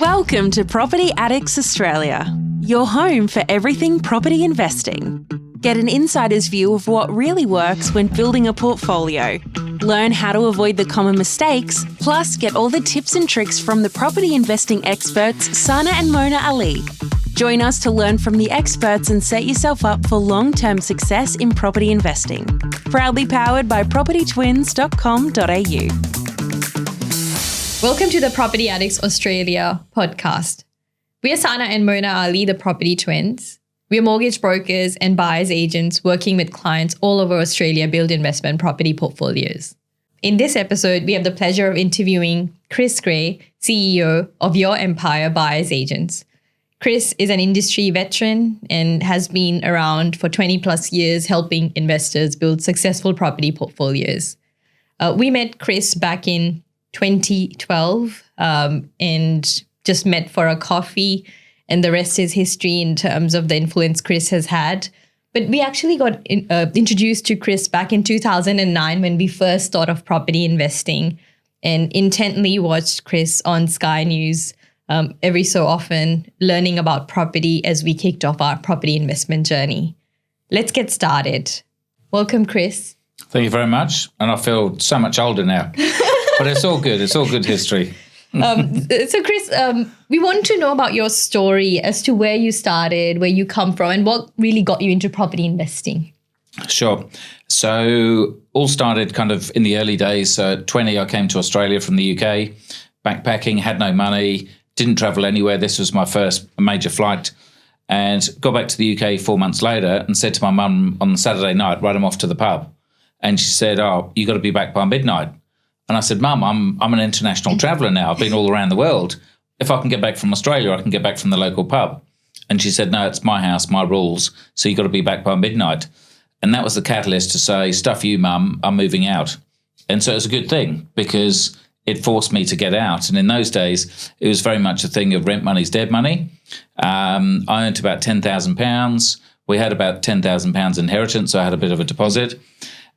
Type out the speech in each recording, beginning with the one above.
Welcome to Property Addicts Australia, your home for everything property investing. Get an insider's view of what really works when building a portfolio. Learn how to avoid the common mistakes, plus get all the tips and tricks from the property investing experts Sana and Mona Ali. Join us to learn from the experts and set yourself up for long-term success in property investing. Proudly powered by propertytwins.com.au. Welcome to the Property Addicts Australia podcast. We are Sana and Mona Ali, the Property Twins. We are mortgage brokers and buyer's agents working with clients all over Australia build investment property portfolios. In this episode, we have the pleasure of interviewing Chris Gray, CEO of Your Empire Buyers Agents. Chris is an industry veteran and has been around for 20 plus years helping investors build successful property portfolios. We met Chris back in 2012 and just met for a coffee, and the rest is history in terms of the influence Chris has had. But we actually got introduced to Chris back in 2009 when we first thought of property investing and intently watched Chris on Sky News every so often, learning about property as we kicked off our property investment journey. Let's get started. Welcome, Chris. Thank you very much. And I feel so much older now. But it's all good. It's all good history. So, Chris, we want to know about your story as to where you started, where you come from, and what really got you into property investing. Sure. So all started kind of in the early days. At 20, I came to Australia from the UK, backpacking, had no money, didn't travel anywhere. This was my first major flight, and got back to the UK 4 months later and said to my mum on Saturday night, right, I'm off to the pub. And she said, oh, you got to be back by midnight. And I said, Mum, I'm an international traveller now. I've been all around the world. If I can get back from Australia, I can get back from the local pub. And she said, no, it's my house, my rules. So you got to be back by midnight. And that was the catalyst to say, stuff you, Mum, I'm moving out. And so it was a good thing because it forced me to get out. And in those days, it was very much a thing of rent money's dead money. I earned about £10,000. We had about £10,000 inheritance, so I had a bit of a deposit.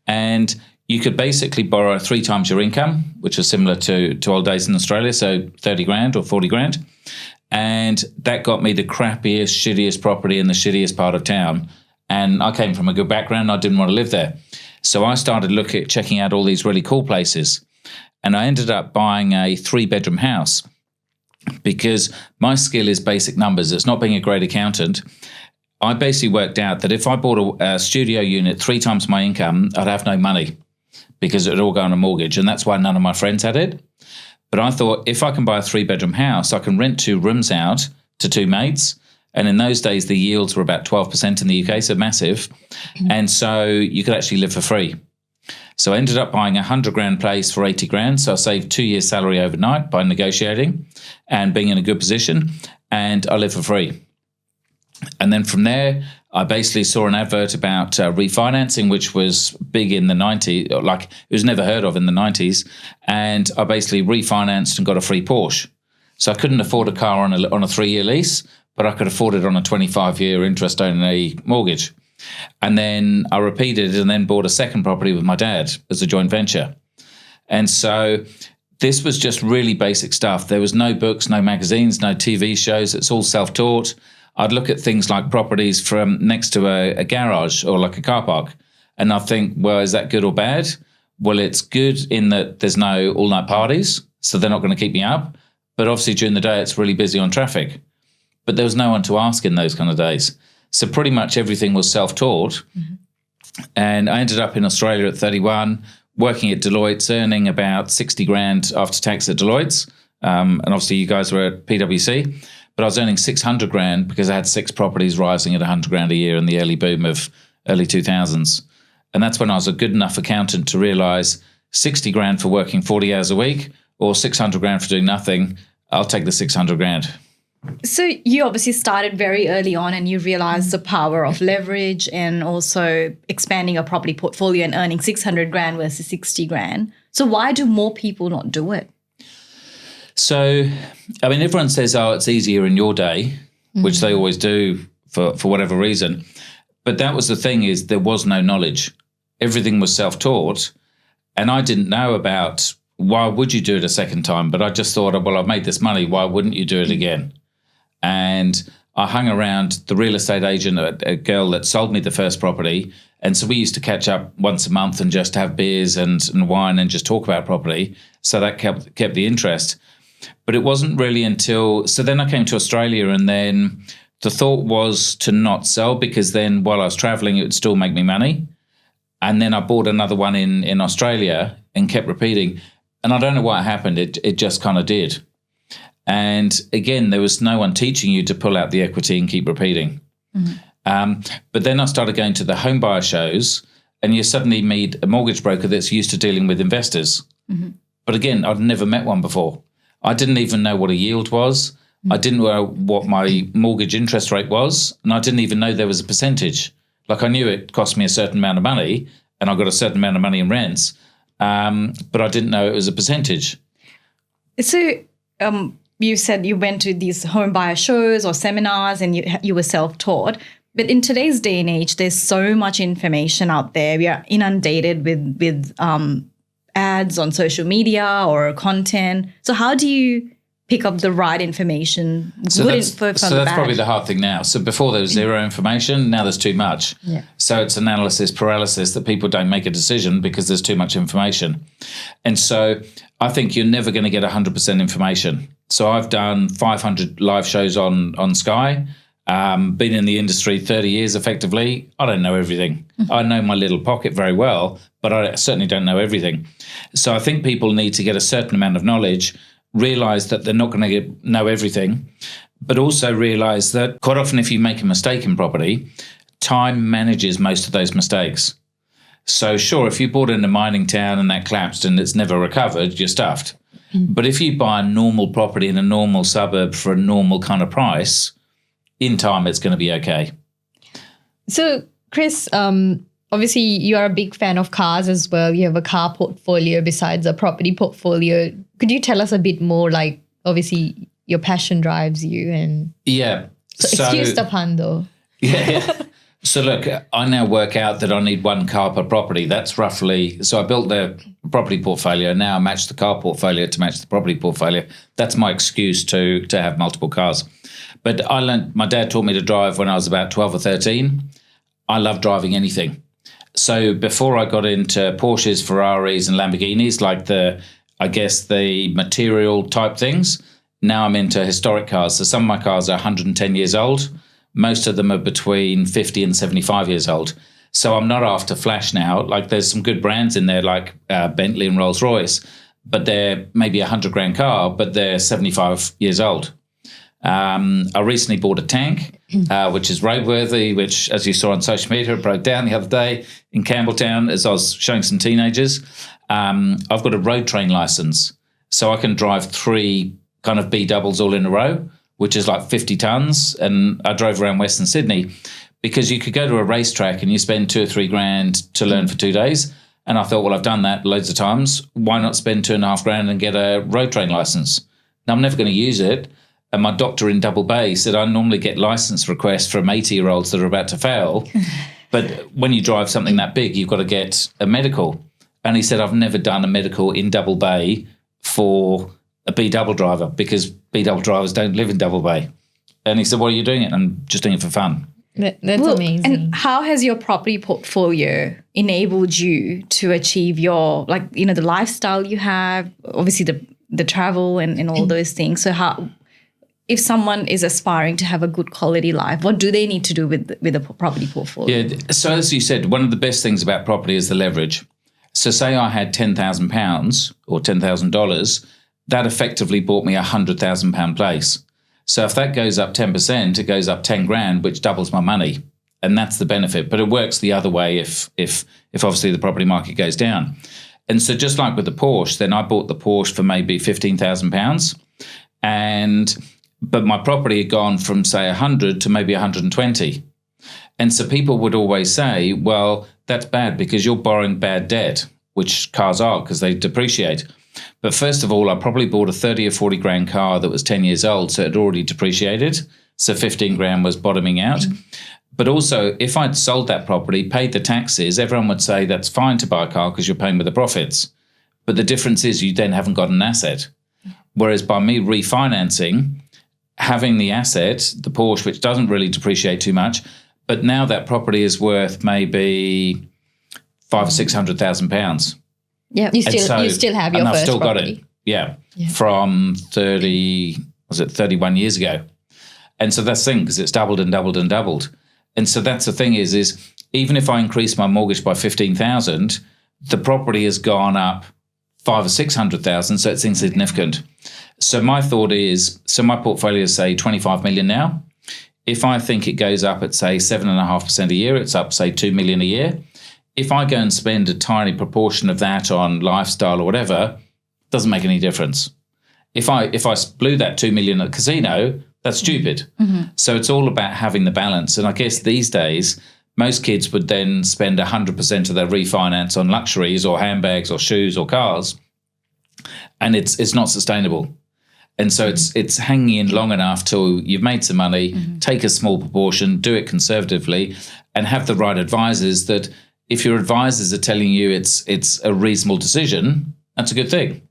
And you could basically borrow 3 times your income, which is similar to old days in Australia, so 30 grand or 40 grand. And that got me the crappiest, shittiest property in the shittiest part of town. And I came from a good background. I didn't want to live there. So I started checking out all these really cool places. And I ended up buying a 3-bedroom house because my skill is basic numbers. It's not being a great accountant. I basically worked out that if I bought a studio unit 3 times my income, I'd have no money, because it would all go on a mortgage. And that's why none of my friends had it. But I thought, if I can buy a 3-bedroom house, I can rent 2 rooms out to 2 mates. And in those days, the yields were about 12% in the UK, so massive. And so you could actually live for free. So I ended up buying a 100 grand place for 80 grand. So I saved 2 years' salary overnight by negotiating and being in a good position. And I lived for free. And then from there, I basically saw an advert about refinancing, which was big in the 90s, like it was never heard of in the 90s. And I basically refinanced and got a free Porsche. So I couldn't afford a car on a 3-year lease, but I could afford it on a 25-year interest-only mortgage. And then I repeated and then bought a second property with my dad as a joint venture. And so this was just really basic stuff. There was no books, no magazines, no TV shows. It's all self-taught. I'd look at things like properties from next to a garage or like a car park, and I think, well, is that good or bad? Well, it's good in that there's no all-night parties, so they're not going to keep me up. But obviously during the day, it's really busy on traffic. But there was no one to ask in those kind of days. So pretty much everything was self-taught. Mm-hmm. And I ended up in Australia at 31, working at Deloitte's, earning about 60 grand after tax at Deloitte's. And obviously you guys were at PwC. But I was earning 600 grand because I had 6 properties rising at 100 grand a year in the early boom of early 2000s. And that's when I was a good enough accountant to realize 60 grand for working 40 hours a week or 600 grand for doing nothing. I'll take the 600 grand. So you obviously started very early on and you realized the power of leverage and also expanding a property portfolio and earning 600 grand versus 60 grand. So why do more people not do it? So, I mean, everyone says, oh, it's easier in your day, which they always do for whatever reason. But that was the thing, is there was no knowledge. Everything was self-taught. And I didn't know about why would you do it a second time? But I just thought, well, I've made this money. Why wouldn't you do it again? And I hung around the real estate agent, a girl that sold me the first property. And so we used to catch up once a month and just have beers and wine and just talk about property. So that kept the interest. But it wasn't really until, so then I came to Australia, and then the thought was to not sell, because then while I was traveling, it would still make me money. And then I bought another one in Australia and kept repeating. And I don't know what happened. It just kind of did. And again, there was no one teaching you to pull out the equity and keep repeating. But then I started going to the home buyer shows, and you suddenly meet a mortgage broker that's used to dealing with investors. But again, I'd never met one before. I didn't even know what a yield was. I didn't know what my mortgage interest rate was, and I didn't even know there was a percentage. Like, I knew it cost me a certain amount of money, and I got a certain amount of money in rents, but I didn't know it was a percentage. So you said you went to these home buyer shows or seminars, and you were self-taught. But in today's day and age, there's so much information out there. We are inundated with ads on social media or content. So how do you pick up the right information? So that's probably the hard thing now. So before there was zero information, now there's too much. Yeah. So it's analysis paralysis that people don't make a decision because there's too much information. And so I think you're never going to get 100% information. So I've done 500 live shows on Sky, been in the industry 30 years effectively. I don't know everything. I know my little pocket very well, but I certainly don't know everything. So I think people need to get a certain amount of knowledge, realize that they're not going to know everything, but also realize that quite often if you make a mistake in property, time manages most of those mistakes. So sure, if you bought in a mining town and that collapsed and it's never recovered, you're stuffed. But if you buy a normal property in a normal suburb for a normal kind of price, in time it's going to be okay. So Chris, obviously you are a big fan of cars as well. You have a car portfolio besides a property portfolio. Could you tell us a bit more, like, obviously your passion drives you? And yeah. So excuse the pun though. Yeah. So look, I now work out that I need one car per property. That's roughly, so I built the property portfolio. Now I match the car portfolio to match the property portfolio. That's my excuse to have multiple cars. But my dad taught me to drive when I was about 12 or 13. I love driving anything. So before I got into Porsches, Ferraris and Lamborghinis, like the material type things, now I'm into historic cars. So some of my cars are 110 years old. Most of them are between 50 and 75 years old. So I'm not after flash now. Like, there's some good brands in there like Bentley and Rolls-Royce, but they're maybe a $100,000 car, but they're 75 years old. I recently bought a tank, which is roadworthy, which, as you saw on social media, it broke down the other day in Campbelltown as I was showing some teenagers. I've got a road train license, so I can drive 3 kind of B doubles all in a row, which is like 50 tons. And I drove around Western Sydney because you could go to a racetrack and you spend $2 or $3 to learn for 2 days. And I thought, well, I've done that loads of times. Why not spend $2,500 and get a road train license? Now, I'm never going to use it. And my doctor in Double Bay said I normally get license requests from 80-year-olds that are about to fail. But when you drive something that big, you've got to get a medical. And he said, I've never done a medical in Double Bay for a B double driver because B double drivers don't live in Double Bay. And he said, why are you doing it? I'm just doing it for fun. That's amazing. And how has your property portfolio enabled you to achieve your, the lifestyle you have, obviously the travel and all those things? So how, if someone is aspiring to have a good quality life, what do they need to do with a property portfolio? Yeah. So as you said, one of the best things about property is the leverage. So say I had £10,000 or $10,000, that effectively bought me £100,000 place. So if that goes up 10%, it goes up 10 grand, which doubles my money. And that's the benefit. But it works the other way if obviously the property market goes down. And so just like with the Porsche, then I bought the Porsche for maybe £15,000. But my property had gone from, say, 100 to maybe 120. And so people would always say, well, that's bad because you're borrowing bad debt, which cars are because they depreciate. But first of all, I probably bought a 30 or 40 grand car that was 10 years old, so it had already depreciated. So 15 grand was bottoming out. Mm-hmm. But also, if I'd sold that property, paid the taxes, everyone would say that's fine to buy a car because you're paying with the profits. But the difference is you then haven't got an asset. Whereas by me refinancing, having the asset, the Porsche, which doesn't really depreciate too much, but now that property is worth maybe £500,000 or £600,000. Yeah, you still have your first still property. got it. Yeah, from 31 years ago. And so that's the thing, because it's doubled and doubled and doubled. And so that's the thing is even if I increase my mortgage by 15,000, the property has gone up 500,000 or 600,000, so it's insignificant. So my thought is, so my portfolio is say 25 million now. If I think it goes up at say 7.5% a year, it's up say 2 million a year. If I go and spend a tiny proportion of that on lifestyle or whatever, it doesn't make any difference. If I blew that 2 million at casino, that's stupid. So it's all about having the balance. And I guess these days, most kids would then spend 100% of their refinance on luxuries or handbags or shoes or cars, and it's not sustainable. And so it's hanging in long enough till you've made some money, take a small proportion, do it conservatively, and have the right advisors that if your advisors are telling you it's a reasonable decision, that's a good thing.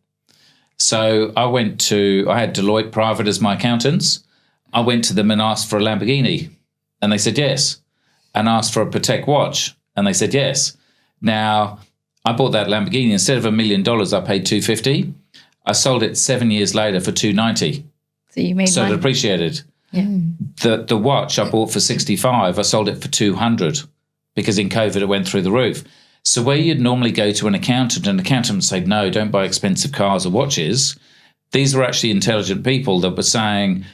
So I had Deloitte Private as my accountants. I went to them and asked for a Lamborghini, and they said yes. And asked for a Patek watch, and they said yes. Now, I bought that Lamborghini. Instead of $1 million, I paid $250,000. I sold it 7 years later for $290,000. So you made money. It appreciated. Yeah. The watch I bought for $65,000, I sold it for $200,000 because in COVID it went through the roof. So where you'd normally go to an accountant and the accountant would say, no, don't buy expensive cars or watches, these were actually intelligent people that were saying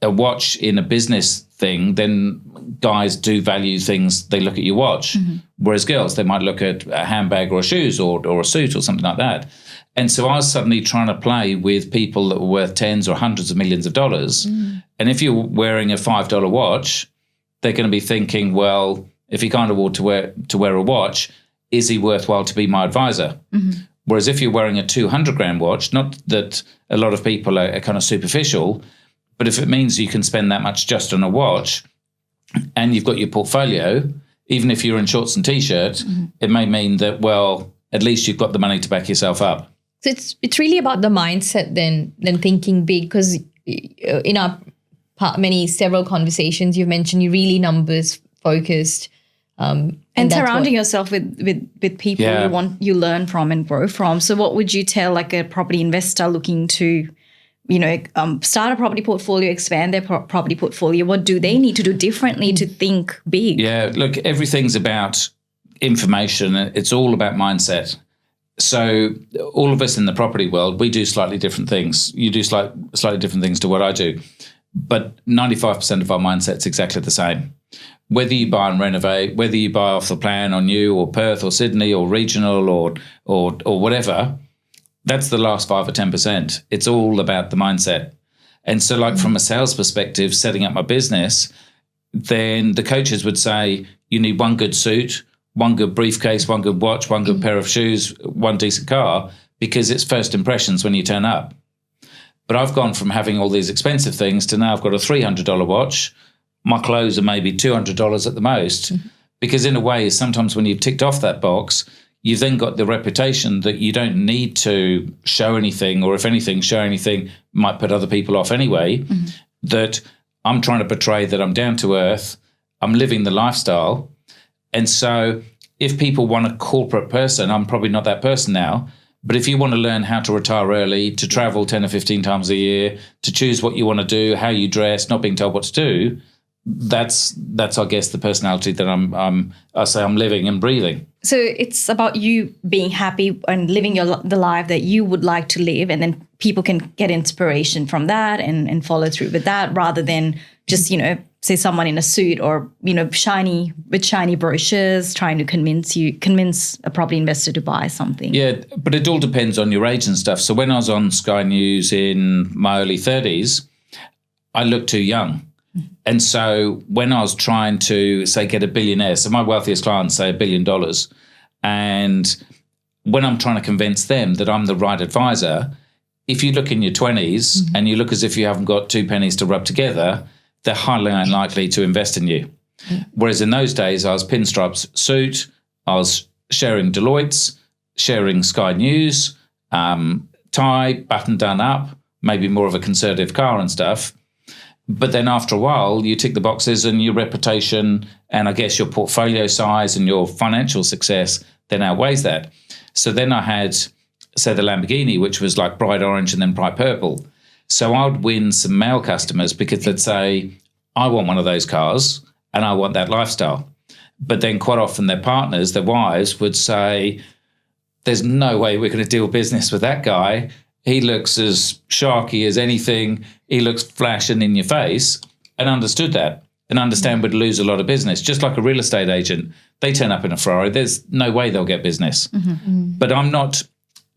a watch in a business thing, then guys do value things, they look at your watch. Whereas girls, they might look at a handbag or shoes or a suit or something like that. And so I was suddenly trying to play with people that were worth tens or hundreds of millions of dollars. And if you're wearing a $5 watch, they're going to be thinking, well, if he can't afford to wear a watch, is he worthwhile to be my advisor? Whereas if you're wearing a $200,000 watch, not that a lot of people are kind of superficial, but if it means you can spend that much just on a watch and you've got your portfolio, even if you're in shorts and T-shirt, it may mean that, well, at least you've got the money to back yourself up. So it's really about the mindset than thinking big, because in our several conversations you've mentioned you're really numbers focused. And surrounding yourself with people you learn from and grow from. So what would you tell like a property investor looking to, start a property portfolio, expand their property portfolio? What do they need to do differently to think big? Yeah, look, everything's about information. It's all about mindset. So all of us in the property world, we do slightly different things. You do slightly different things to what I do. But 95% of our mindset's exactly the same. Whether you buy and renovate, whether you buy off the plan or new or Perth or Sydney or regional or whatever, that's the last 5 or 10%. It's all about the mindset. And so like from a sales perspective, setting up my business, then the coaches would say, you need one good suit, one good briefcase, one good watch, one good pair of shoes, one decent car, because it's first impressions when you turn up. But I've gone from having all these expensive things to now I've got a $300 watch. My clothes are maybe $200 at the most, because in a way, sometimes when you've ticked off that box, you've then got the reputation that you don't need to show anything, or if anything, show anything might put other people off anyway, that I'm trying to portray that I'm down to earth, I'm living the lifestyle. And so if people want a corporate person, I'm probably not that person now. But if you want to learn how to retire early, to travel 10 or 15 times a year, to choose what you want to do, how you dress, not being told what to do, that's I guess the personality that I'm living and breathing. So it's about you being happy and living the life that you would like to live, and then people can get inspiration from that and follow through with that, rather than just say someone in a suit or shiny brochures trying to convince a property investor to buy something. Yeah, but it all depends on your age and stuff. So when I was on Sky News in my early 30s, I looked too young. And so when I was trying to, say, get a billionaire, so my wealthiest clients say $1 billion, and when I'm trying to convince them that I'm the right advisor, if you look in your 20s and you look as if you haven't got 2 pennies to rub together, they're highly unlikely to invest in you. Whereas in those days, I was pinstripes suit, I was sharing Deloitte's, sharing Sky News, tie, button done up, maybe more of a conservative car and stuff. But then after a while, you tick the boxes and your reputation and I guess your portfolio size and your financial success then outweighs that. So then I had, say, the Lamborghini, which was like bright orange and then bright purple. So I would win some male customers because they'd say, I want one of those cars and I want that lifestyle. But then quite often their partners, their wives would say, there's no way we're going to deal business with that guy. He looks as sharky as anything. He looks flashing in your face, and understood that and understand we'd lose a lot of business. Just like a real estate agent, they turn up in a Ferrari. There's no way they'll get business. But I'm not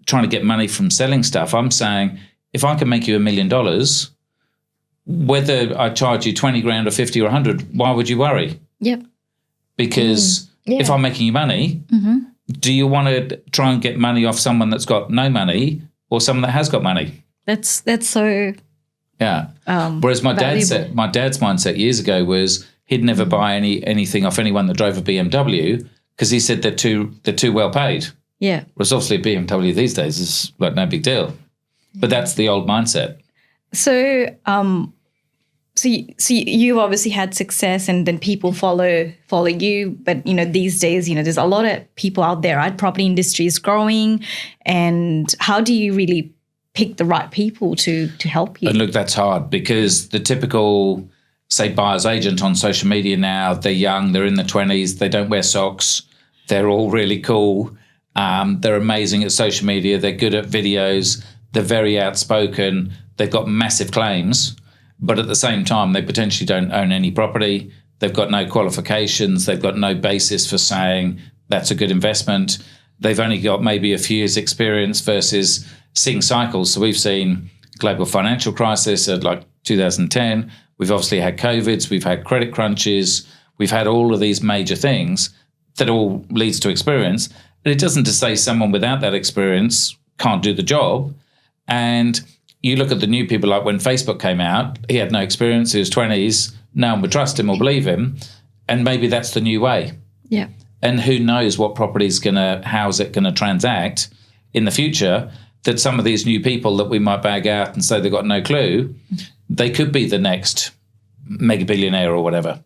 trying to get money from selling stuff. I'm saying if I can make you $1 million, whether I charge you 20 grand or 50 or 100, why would you worry? Yep. Because if I'm making you money, do you want to try and get money off someone that's got no money or someone that has got money? That's so Whereas my dad's mindset years ago was he'd never buy anything off anyone that drove a BMW because he said they're too well paid. Yeah. Whereas obviously a BMW these days is like no big deal. But that's the old mindset. So so you obviously had success and then people follow you. But, these days, there's a lot of people out there, right? Property industry is growing. And how do you really pick the right people to help you? And look, that's hard because the typical, say, buyer's agent on social media now, they're young, they're in their 20s, they don't wear socks, they're all really cool. They're amazing at social media, they're good at videos, they're very outspoken, they've got massive claims. But at the same time, they potentially don't own any property. They've got no qualifications. They've got no basis for saying that's a good investment. They've only got maybe a few years experience versus seeing cycles. So we've seen global financial crisis at like 2010. We've obviously had COVIDs. We've had credit crunches. We've had all of these major things that all leads to experience. And it doesn't just say someone without that experience can't do the job. And you look at the new people, like when Facebook came out, he had no experience, he was 20s, no one would trust him or believe him, and maybe that's the new way. Yeah. And who knows what property's how's it going to transact in the future, that some of these new people that we might bag out and say they've got no clue, they could be the next mega billionaire or whatever.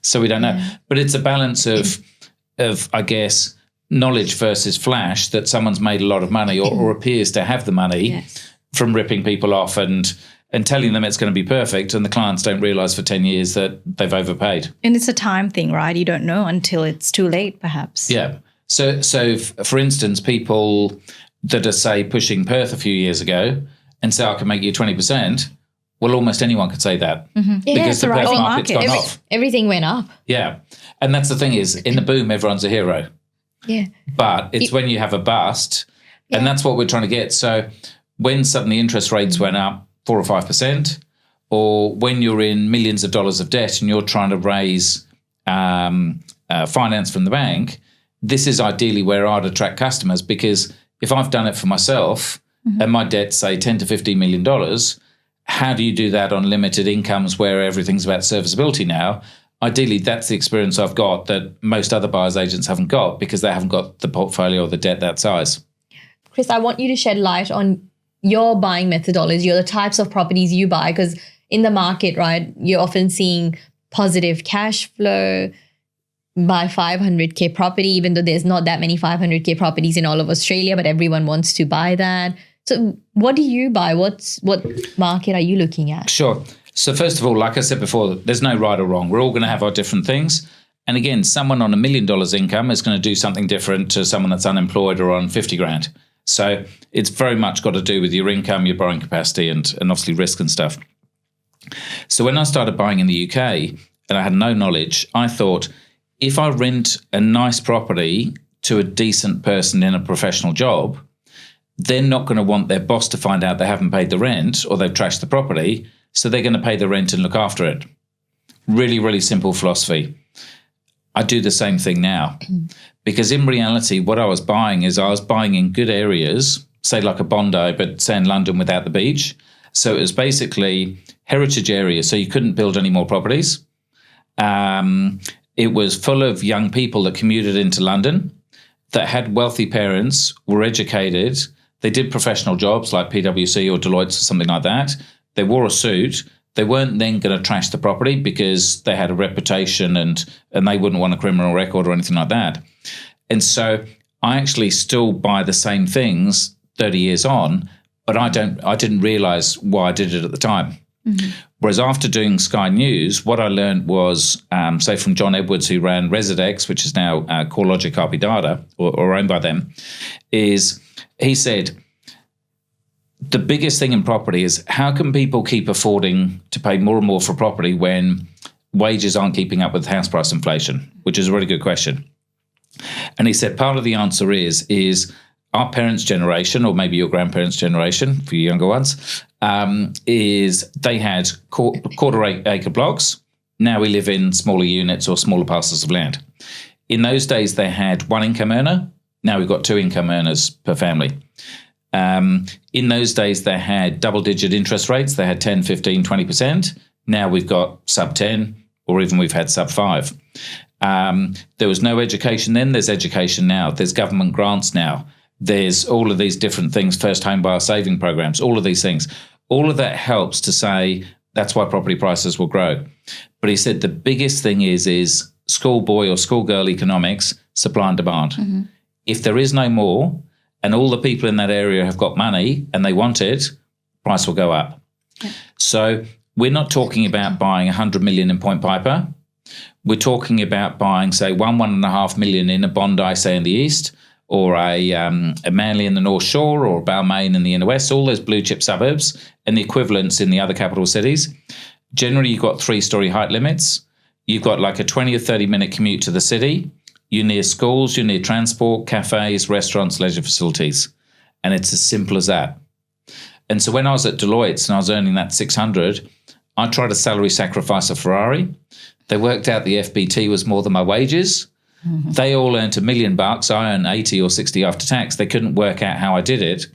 So we don't know. But it's a balance of I guess, knowledge versus flash, that someone's made a lot of money or appears to have the money from ripping people off and telling them it's going to be perfect, and the clients don't realise for 10 years that they've overpaid. And it's a time thing, right? You don't know until it's too late, perhaps. Yeah. So for instance, people that are, say, pushing Perth a few years ago and say, I can make you 20%, well, almost anyone could say that because the Perth market's gone off. Everything went up. Yeah. And that's the thing is, in the boom, everyone's a hero. Yeah. But it's when you have a bust, and that's what we're trying to get. So when suddenly interest rates went up 4 or 5%, or when you're in millions of dollars of debt and you're trying to raise finance from the bank, this is ideally where I'd attract customers, because if I've done it for myself and my debt's, say, $10 to $15 million, how do you do that on limited incomes where everything's about serviceability now? Ideally, that's the experience I've got that most other buyers agents haven't got, because they haven't got the portfolio or the debt that size. Chris, I want you to shed light on your buying methodology or the types of properties you buy, because in the market, right, you're often seeing positive cash flow, buy 500K property, even though there's not that many 500K properties in all of Australia, but everyone wants to buy that. So what do you buy? What market are you looking at? Sure. So first of all, like I said before, there's no right or wrong. We're all going to have our different things. And again, someone on $1 million income is going to do something different to someone that's unemployed or on 50 grand. So it's very much got to do with your income, your borrowing capacity, and obviously risk and stuff. So when I started buying in the UK and I had no knowledge, I thought, if I rent a nice property to a decent person in a professional job, they're not going to want their boss to find out they haven't paid the rent or they've trashed the property. So they're going to pay the rent and look after it. Really, really simple philosophy. I do the same thing now, because in reality, what I was buying in good areas, say like a Bondi, but say in London without the beach. So it was basically heritage areas. So you couldn't build any more properties. It was full of young people that commuted into London, that had wealthy parents, were educated. They did professional jobs like PwC or Deloitte or something like that. They wore a suit. They weren't then going to trash the property because they had a reputation and they wouldn't want a criminal record or anything like that. And so I actually still buy the same things 30 years on, but I didn't realize why I did it at the time. Mm-hmm. Whereas after doing Sky News, what I learned was, say from John Edwards, who ran Residex, which is now CoreLogic RP Data, or owned by them, is he said, the biggest thing in property is how can people keep affording to pay more and more for property when wages aren't keeping up with house price inflation, which is a really good question. And he said part of the answer is our parents' generation, or maybe your grandparents' generation for your younger ones, is they had quarter acre blocks. Now we live in smaller units or smaller parcels of land. In those days, they had one income earner. Now we've got two income earners per family. In those days, they had double-digit interest rates. They had 10, 15, 20%. Now we've got sub 10, or even we've had sub 5. There was no education then. There's education now. There's government grants now. There's all of these different things, first home buyer saving programs, all of these things. All of that helps to say that's why property prices will grow. But he said the biggest thing is schoolboy or schoolgirl economics, supply and demand. Mm-hmm. If there is no more, and all the people in that area have got money and they want it, price will go up. Yeah. So we're not talking about buying 100 million in Point Piper. We're talking about buying, say, 1.5 million in a Bondi, say, in the east, or a Manly in the North Shore, or Balmain in the inner west, all those blue chip suburbs, and the equivalents in the other capital cities. Generally, you've got 3-story height limits. You've got like a 20 or 30 minute commute to the city. You're near schools, you're near transport, cafes, restaurants, leisure facilities. And it's as simple as that. And so when I was at Deloitte and I was earning that 600, I tried to salary sacrifice a Ferrari. They worked out the FBT was more than my wages. Mm-hmm. They all earned $1 million. I earned 80 or 60 after tax. They couldn't work out how I did it.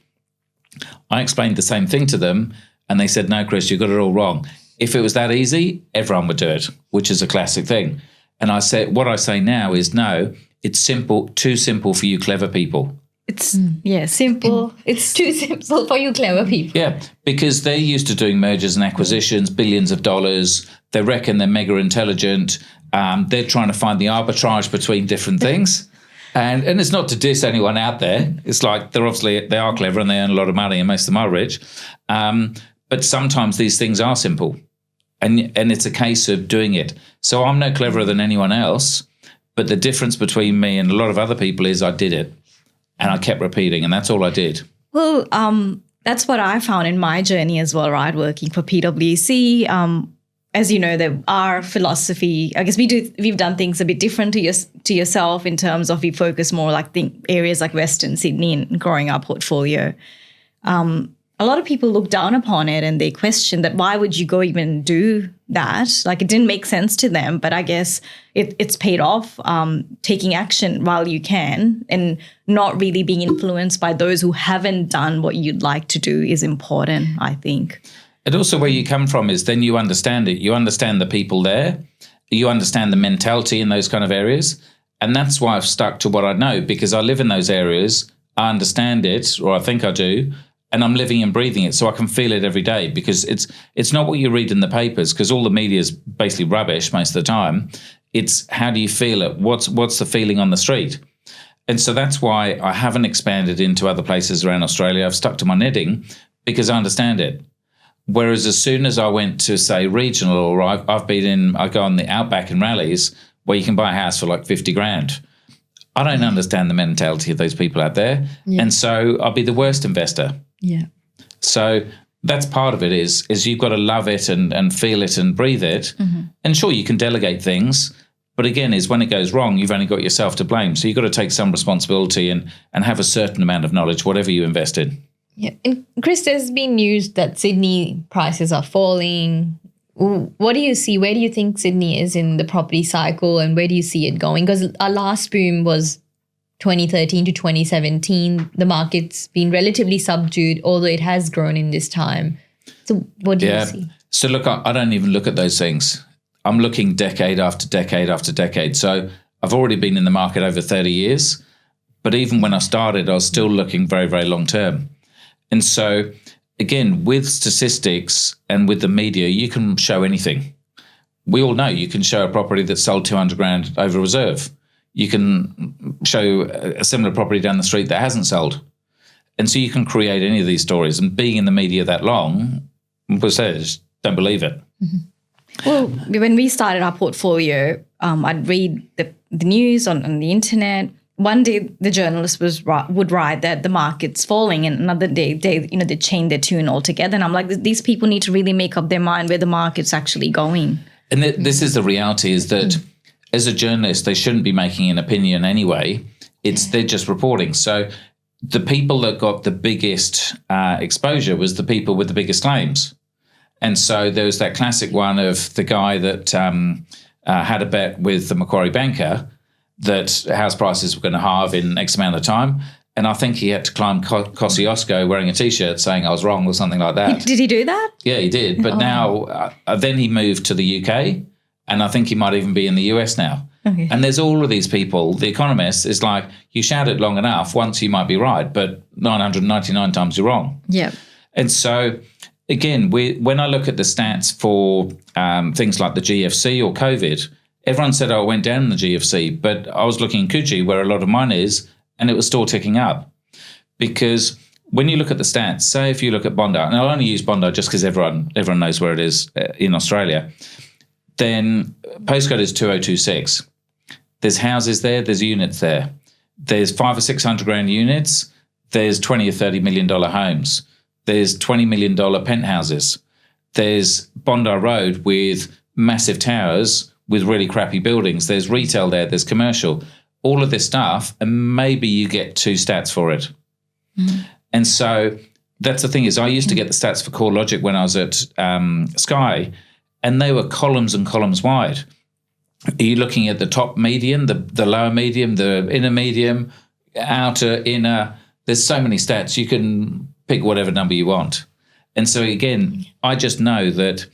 I explained the same thing to them and they said, no, Chris, you got it all wrong. If it was that easy, everyone would do it, which is a classic thing. And I said, what I say now is no, it's simple, too simple for you clever people. It's simple. It's too simple for you clever people. Yeah, because they're used to doing mergers and acquisitions, billions of dollars. They reckon they're mega intelligent. They're trying to find the arbitrage between different things. And it's not to diss anyone out there. It's like they are clever and they earn a lot of money and most of them are rich. But sometimes these things are simple. And it's a case of doing it. So I'm no cleverer than anyone else, but the difference between me and a lot of other people is I did it. And I kept repeating, and that's all I did. Well, that's what I found in my journey as well, right? Working for PwC. As you know, our philosophy, I guess we've done things a bit different to yourself in terms of we focus more like areas like Western Sydney and growing our portfolio. A lot of people look down upon it and they question that why would you go even do that? Like it didn't make sense to them, but I guess it's paid off taking action while you can and not really being influenced by those who haven't done what you'd like to do is important, I think. And also where you come from is then you understand it. You understand the people there. You understand the mentality in those kind of areas. And that's why I've stuck to what I know because I live in those areas. I understand it, or I think I do. And I'm living and breathing it, so I can feel it every day because it's not what you read in the papers because all the media is basically rubbish most of the time. It's how do you feel it? What's the feeling on the street? And so that's why I haven't expanded into other places around Australia. I've stuck to my knitting because I understand it. Whereas as soon as I went to, say, regional, or I go on the Outback and rallies where you can buy a house for like 50 grand. I don't understand the mentality of those people out there. Yeah. And so I'll be the worst investor. Yeah. So that's part of it is you've got to love it and feel it and breathe it. Mm-hmm. And sure, you can delegate things. But again, is when it goes wrong, you've only got yourself to blame. So you've got to take some responsibility and have a certain amount of knowledge, whatever you invest in. Yeah. And Chris, there's been news that Sydney prices are falling. What do you see? Where do you think Sydney is in the property cycle and where do you see it going? Because our last boom was 2013 to 2017. The market's been relatively subdued, although it has grown in this time. So what do you see? So look, I don't even look at those things. I'm looking decade after decade after decade. So I've already been in the market over 30 years. But even when I started, I was still looking very, very long term. And so, again, with statistics and with the media, you can show anything. We all know you can show a property that sold 200 grand over reserve. You can show a similar property down the street that hasn't sold. And so you can create any of these stories. And being in the media that long, people say, just don't believe it. Well, when we started our portfolio, I'd read the news on the internet. One day the journalist would write that the market's falling, and another day they change their tune altogether. And I'm like, these people need to really make up their mind where the market's actually going. And this is the reality, is that as a journalist, they shouldn't be making an opinion anyway. They're just reporting. So the people that got the biggest exposure was the people with the biggest claims. And so there was that classic one of the guy that had a bet with the Macquarie banker that house prices were going to halve in X amount of time. And I think he had to climb Kosciuszko wearing a T-shirt saying I was wrong or something like that. Did he do that? Yeah, he did. But now, then he moved to the UK, and I think he might even be in the US now. Okay. And there's all of these people. The Economist is like, you shout it long enough, once you might be right, but 999 times you're wrong. Yeah. And so, again, when I look at the stats for things like the GFC or COVID, everyone said, it went down in the GFC, but I was looking in Coogee, where a lot of mine is, and it was still ticking up. Because when you look at the stats, say if you look at Bondi, and I'll only use Bondi just because everyone knows where it is in Australia, then postcode is 2026. There's houses there, there's units there. There's 500 or 600 grand units, there's 20 or 30 million dollar homes. There's $20 million penthouses. There's Bondi Road with massive towers with really crappy buildings. There's retail there, there's commercial. All of this stuff, and maybe you get 2 stats for it. And so that's the thing, is I used to get the stats for CoreLogic when I was at Sky, and they were columns and columns wide. Are you looking at the top median, the lower medium, the inner medium, outer, inner? There's so many stats. You can pick whatever number you want. And so again, I just know that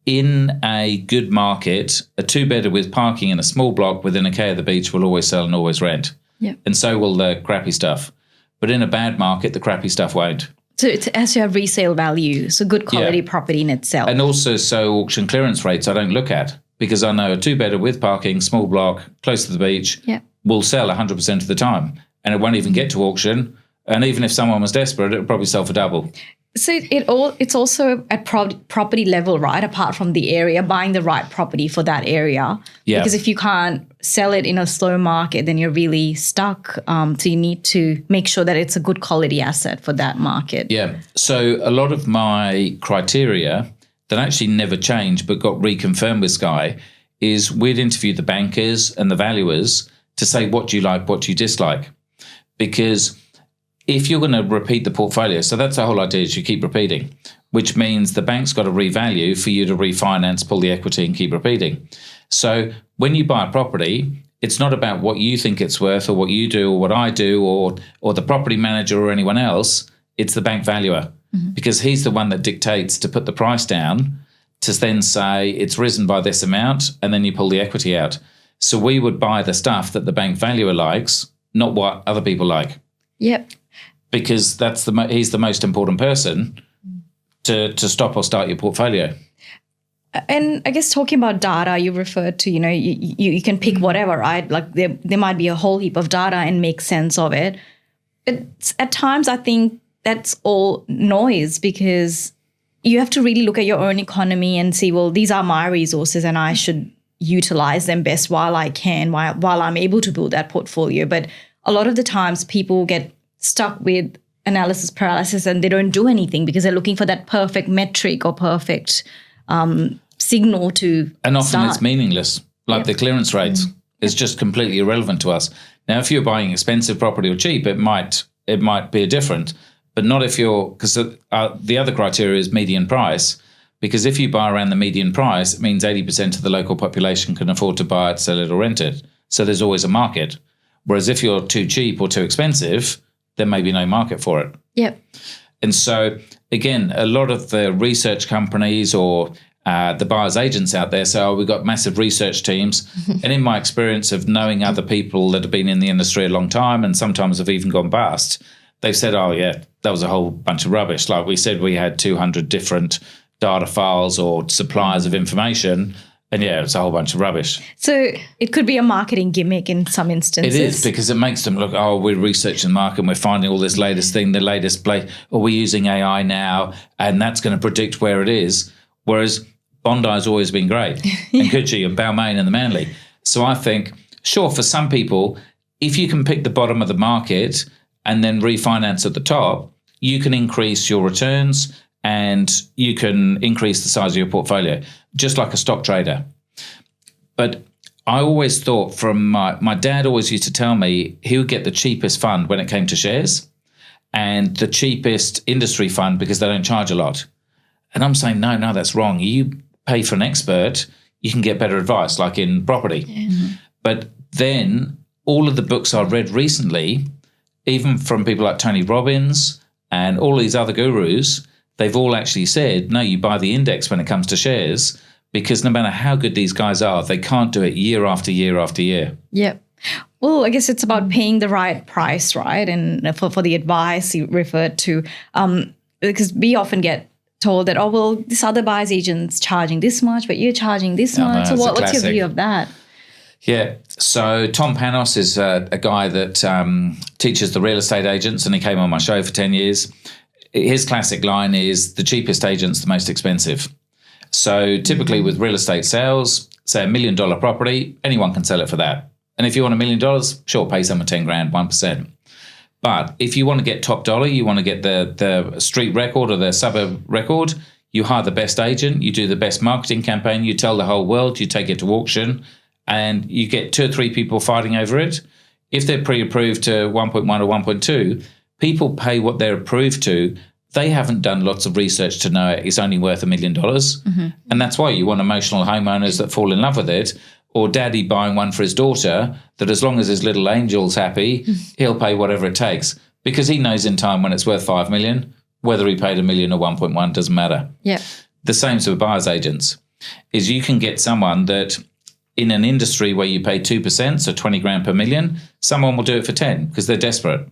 in a good market, a 2-bedder with parking in a small block within a K of the beach will always sell and always rent. Yeah. And so will the crappy stuff. But in a bad market, the crappy stuff won't. So it has to have resale value, so good quality property in itself. And also, so auction clearance rates I don't look at, because I know a 2-bedder with parking, small block, close to the beach, will sell 100% of the time. And it won't even get to auction. And even if someone was desperate, it would probably sell for double. So it's also at property level, right? Apart from the area, buying the right property for that area. Yeah. Because if you can't sell it in a slow market, then you're really stuck. So you need to make sure that it's a good quality asset for that market. Yeah. So a lot of my criteria that actually never changed but got reconfirmed with Sky is we'd interview the bankers and the valuers to say, what do you like, what do you dislike? Because if you're going to repeat the portfolio, so that's the whole idea, is you keep repeating, which means the bank's got to revalue for you to refinance, pull the equity and keep repeating. So when you buy a property, it's not about what you think it's worth or what you do or what I do or the property manager or anyone else. It's the bank valuer, because he's the one that dictates to put the price down to then say it's risen by this amount, and then you pull the equity out. So we would buy the stuff that the bank valuer likes, not what other people like. Yep. Because he's the most important person to stop or start your portfolio. And I guess talking about data, you referred to, you can pick whatever, right? Like there might be a whole heap of data and make sense of it. But at times I think that's all noise, because you have to really look at your own economy and see, well, these are my resources and I should utilize them best while I can, while I'm able to build that portfolio. But a lot of the times people get stuck with analysis paralysis and they don't do anything because they're looking for that perfect metric or perfect signal to And often start. it's meaningless, like the clearance rates. It's just completely irrelevant to us. Now, if you're buying expensive property or cheap, it might be different, but not if because the other criteria is median price, because if you buy around the median price, it means 80% of the local population can afford to buy it, sell it or rent it. So there's always a market. Whereas if you're too cheap or too expensive, there may be no market for it. Yep. And so, again, a lot of the research companies or the buyer's agents out there say, we've got massive research teams. And in my experience of knowing other people that have been in the industry a long time and sometimes have even gone bust, they've said, oh, yeah, that was a whole bunch of rubbish. Like we said, we had 200 different data files or suppliers of information. And yeah, it's a whole bunch of rubbish. So it could be a marketing gimmick in some instances. It is, because it makes them look, oh, we're researching the market and we're finding all this latest thing, the latest play, or we're using AI now, and that's going to predict where it is. Whereas Bondi's always been great, and Coogee and Balmain and the Manly. So I think, sure, for some people, if you can pick the bottom of the market and then refinance at the top, you can increase your returns and you can increase the size of your portfolio, just like a stock trader. But I always thought from my dad always used to tell me he would get the cheapest fund when it came to shares and the cheapest industry fund because they don't charge a lot. And I'm saying, no, that's wrong. You pay for an expert, you can get better advice, like in property. Mm-hmm. But then all of the books I've read recently, even from people like Tony Robbins and all these other gurus, they've all actually said, no, you buy the index when it comes to shares, because no matter how good these guys are, they can't do it year after year after year. Yep. Well, I guess it's about paying the right price, right? And for the advice you referred to, because we often get told that, oh, well, this other buyer's agent's charging this much, but you're charging this much. So what's your view of that? Yeah. So Tom Panos is a guy that teaches the real estate agents, and he came on my show for 10 years. His classic line is the cheapest agent's the most expensive. So typically with real estate sales, say $1 million property, anyone can sell it for that. And if you want $1 million, sure, pay someone 10 grand, 1%. But if you want to get top dollar, you want to get the street record or the suburb record, you hire the best agent, you do the best marketing campaign, you tell the whole world, you take it to auction, and you get 2 or 3 people fighting over it. If they're pre-approved to 1.1 or 1.2, people pay what they're approved to. They haven't done lots of research to know it's only worth $1 million. Mm-hmm. And that's why you want emotional homeowners that fall in love with it, or daddy buying one for his daughter, that as long as his little angel's happy, he'll pay whatever it takes, because he knows in time when it's worth 5 million, whether he paid $1 million or 1.1 doesn't matter. Yeah. The same with buyer's agents, is you can get someone that in an industry where you pay 2%, so 20 grand per million, someone will do it for 10 because they're desperate.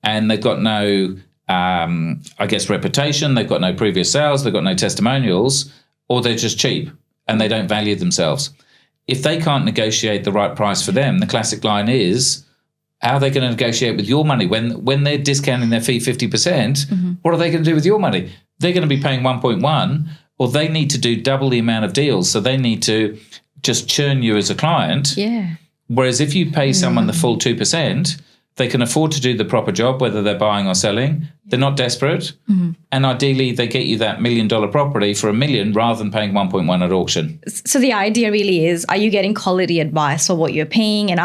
And they've got no, reputation. They've got no previous sales. They've got no testimonials, or they're just cheap and they don't value themselves. If they can't negotiate the right price for them, the classic line is, how are they going to negotiate with your money? When they're discounting their fee 50%, what are they going to do with your money? They're going to be paying 1.1, or they need to do double the amount of deals. So they need to just churn you as a client. Yeah. Whereas if you pay someone the full 2%, they can afford to do the proper job, whether they're buying or selling. They're not desperate. Mm-hmm. And ideally, they get you that $1 million property for $1 million rather than paying 1.1 at auction. So the idea really is, are you getting quality advice for what you're paying? And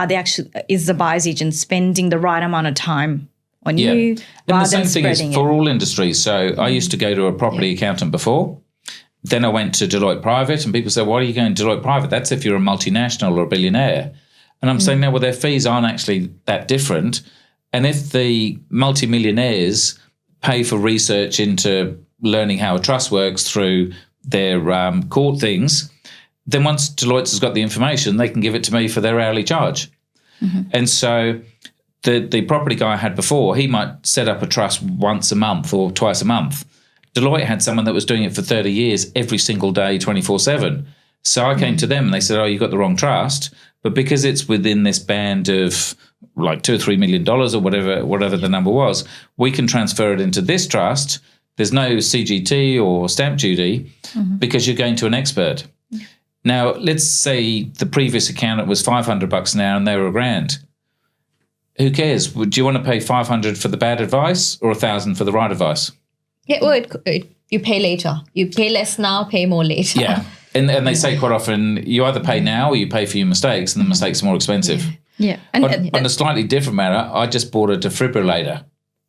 is the buyer's agent spending the right amount of time on you? And the same thing is for all industries. So I used to go to a property accountant before. Then I went to Deloitte Private, and people said, why are you going to Deloitte Private? That's if you're a multinational or a billionaire. And I'm saying, no, well, their fees aren't actually that different. And if the multimillionaires pay for research into learning how a trust works through their court things, then once Deloitte has got the information, they can give it to me for their hourly charge. Mm-hmm. And so the property guy I had before, he might set up a trust once a month or twice a month. Deloitte had someone that was doing it for 30 years, every single day, 24/7. So I came to them and they said, oh, you got the wrong trust. But because it's within this band of like $2 or $3 million or whatever the number was, we can transfer it into this trust. There's no CGT or stamp duty because you're going to an expert. Yeah. Now, let's say the previous accountant was $500 an hour and they were $1,000. Who cares? Do you want to pay $500 for the bad advice or $1,000 for the right advice? Yeah, well, you pay later. You pay less now, pay more later. Yeah. And they say quite often, you either pay now or you pay for your mistakes, and the mistakes are more expensive. Yeah. And on a slightly different matter, I just bought a defibrillator,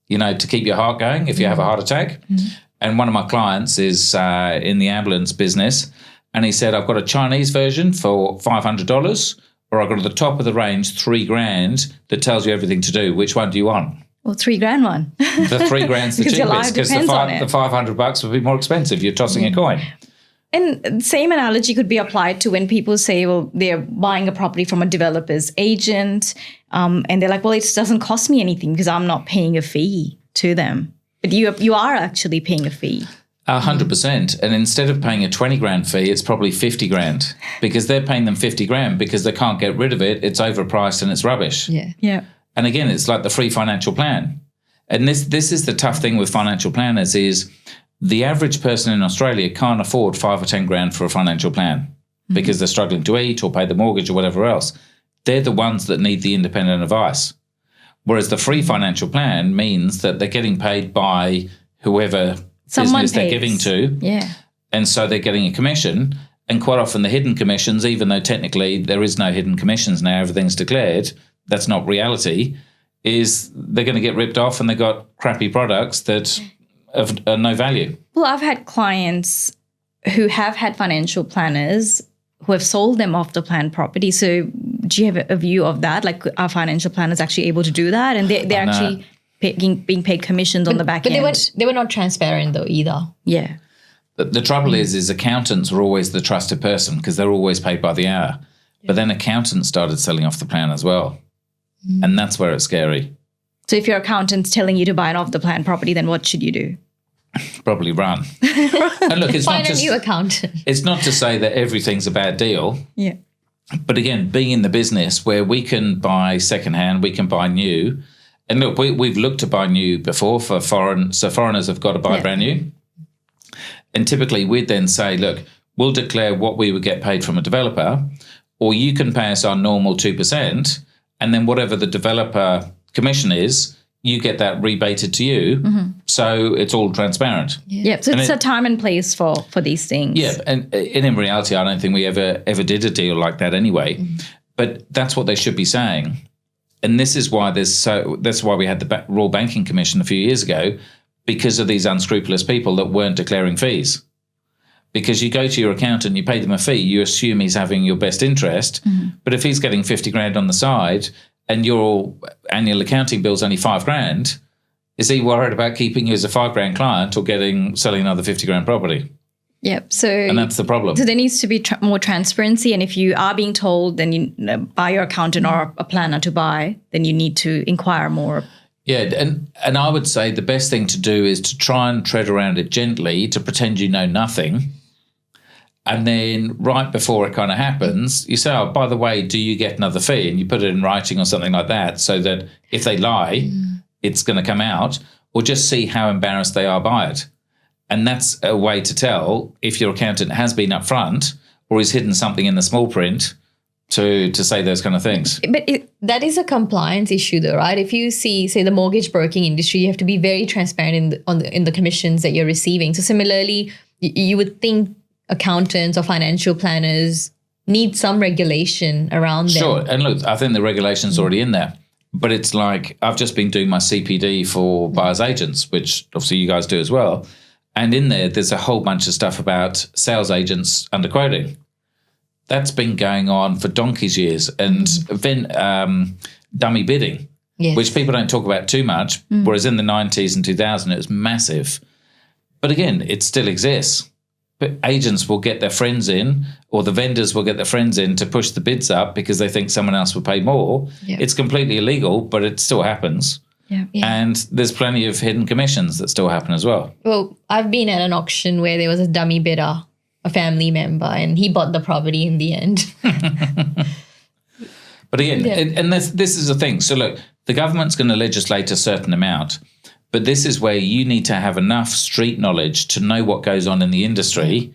to keep your heart going if you have a heart attack. Mm-hmm. And one of my clients is in the ambulance business, and he said, I've got a Chinese version for $500, or I've got at the top of the range $3,000 that tells you everything to do. Which one do you want? Well, $3,000 one. The $3,000's the cheapest, because the $500 would be more expensive. You're tossing a coin. And the same analogy could be applied to when people say, well, they're buying a property from a developer's agent, and they're like, well, it doesn't cost me anything because I'm not paying a fee. to them. But you are actually paying a fee. 100%. And instead of paying a 20 grand fee, it's probably 50 grand because they're paying them 50 grand because they can't get rid of it. It's overpriced and it's rubbish. Yeah. And again, it's like the free financial plan. And this is the tough thing with financial planners is the average person in Australia can't afford 5 or 10 grand for a financial plan because they're struggling to eat or pay the mortgage or whatever else. They're the ones that need the independent advice. Whereas the free financial plan means that they're getting paid by whoever business they're giving to. Yeah. And so they're getting a commission. And quite often the hidden commissions, even though technically there is no hidden commissions now, everything's declared, that's not reality, is they're going to get ripped off and they've got crappy products that have no value. Well, I've had clients who have had financial planners who have sold them off the planned property. So do you have a view of that? Like, are financial planners actually able to do that? And they're actually being paid commissions on the back end. But they were not transparent though either. Yeah. The trouble is accountants were always the trusted person because they're always paid by the hour. Yeah. But then accountants started selling off the plan as well. And that's where it's scary. So if your accountant's telling you to buy an off-the-plan property, then what should you do? Probably run. And look, it's Find not a just, new accountant. It's not to say that everything's a bad deal. Yeah. But again, being in the business where we can buy secondhand, we can buy new. And look, we've looked to buy new before for foreigners have got to buy brand new. And typically we'd then say, look, we'll declare what we would get paid from a developer, or you can pay us our normal 2%, and then whatever the developer commission is, you get that rebated to you. So it's all transparent. Yeah. So it's a time and place for these things. Yeah. And in reality, I don't think we ever did a deal like that anyway. But that's what they should be saying. And this is why that's why we had the Royal Banking Commission a few years ago, because of these unscrupulous people that weren't declaring fees. Because you go to your accountant, you pay them a fee, you assume he's having your best interest. But if he's getting 50 grand on the side and your annual accounting bill's only 5 grand, is he worried about keeping you as a 5 grand client or selling another 50 grand property? Yep. So, and that's the problem. So there needs to be more transparency. And if you are being told, then by your accountant or a planner to buy, then you need to inquire more. Yeah, and I would say the best thing to do is to try and tread around it gently, to pretend you know nothing. And then right before it kind of happens, you say, oh, by the way, do you get another fee? And you put it in writing or something like that so that if they lie, it's going to come out, or just see how embarrassed they are by it. And that's a way to tell if your accountant has been upfront or has hidden something in the small print to say those kind of things. But that is a compliance issue though, right? If you see, say, the mortgage broking industry, you have to be very transparent in the commissions that you're receiving. So similarly, you would think accountants or financial planners need some regulation around them. Sure. And look, I think the regulation's already in there. But it's like I've just been doing my CPD for buyer's agents, which obviously you guys do as well. And in there's a whole bunch of stuff about sales agents underquoting. That's been going on for donkey's years. And then dummy bidding, which people don't talk about too much, whereas in the 90s and 2000 it was massive. But again, it still exists. But agents will get their friends in, or the vendors will get their friends in to push the bids up because they think someone else will pay more. Yeah. It's completely illegal, but it still happens. Yeah. And there's plenty of hidden commissions that still happen as well. Well, I've been at an auction where there was a dummy bidder, a family member, and he bought the property in the end. But again, and this is the thing. So look, the government's going to legislate a certain amount, but this is where you need to have enough street knowledge to know what goes on in the industry